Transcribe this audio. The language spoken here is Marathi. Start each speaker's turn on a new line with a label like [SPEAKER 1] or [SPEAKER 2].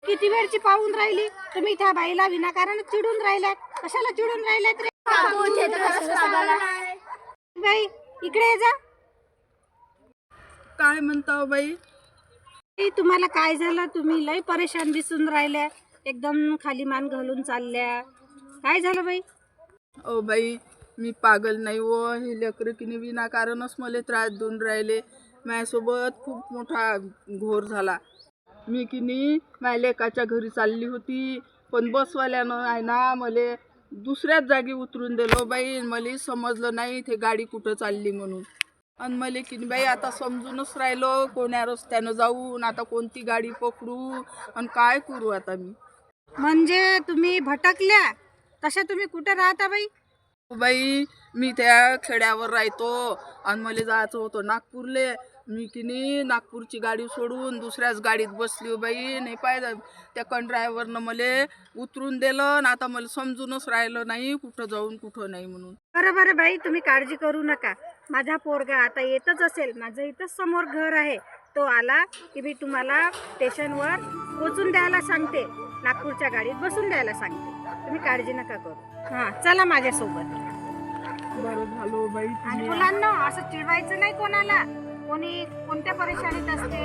[SPEAKER 1] किती वेळची पाहून राहिली तुम्ही त्या बाईला विनाकारण चिडून राहिल्यात. कशाला चिडून राहिल्यात रे बाई? इकडे ये जा.
[SPEAKER 2] काय म्हणताव बाई?
[SPEAKER 1] तुम्हाला काय झालं? तुम्ही लय परेशान दिसून राहिल्या, एकदम खाली मान घालून चालल्या. काय झालं बाई?
[SPEAKER 2] ओ बाई, मी पागल नाही हो. हे लेकरं की विनाकारणच मला त्रास देऊन राहिले. माझ्यासोबत खूप मोठा घोर झाला. मी की नाही माझ्या लेकाच्या घरी चालली होती, पण बसवाल्यानं आहे ना मला दुसऱ्याच जागी उतरून दिलो बाई. मला समजलं नाही ते गाडी कुठं चालली म्हणून. आणि मला की नाही बाई आता समजूनच राहिलो कोण्या रस्त्यानं जाऊन, आता कोणती गाडी पकडू आणि काय करू आता मी.
[SPEAKER 1] म्हणजे तुम्ही भटकल्या? तशा तुम्ही कुठे राहता बाई?
[SPEAKER 2] बाई मी त्या खेड्यावर राहतो आणि मला जायचं होतं नागपूरले. मी की नाही नागपूरची गाडी सोडून दुसऱ्याच गाडीत बसली हो बाई. नाही पाहिजे त्या कंड्रायव्हरनं मला उतरून दिलं आणि आता मला समजूनच राहिलं नाही कुठं जाऊन कुठं नाही म्हणून.
[SPEAKER 1] बरं बाई, तुम्ही काळजी करू नका. माझा पोरगा आता येतच असेल. माझं इथंच समोर घर आहे. तो आला की मी तुम्हाला स्टेशनवर पोचून द्यायला सांगते, नागपूरच्या गाडीत बसून द्यायला सांगते. तुम्ही काळजी नका करू. हां, चला माझ्यासोबत.
[SPEAKER 2] बरं झालं बाई.
[SPEAKER 1] आणि मुलांना असं चिडवायचं नाही कोणाला. कोणी कोणत्या परेशानीत असते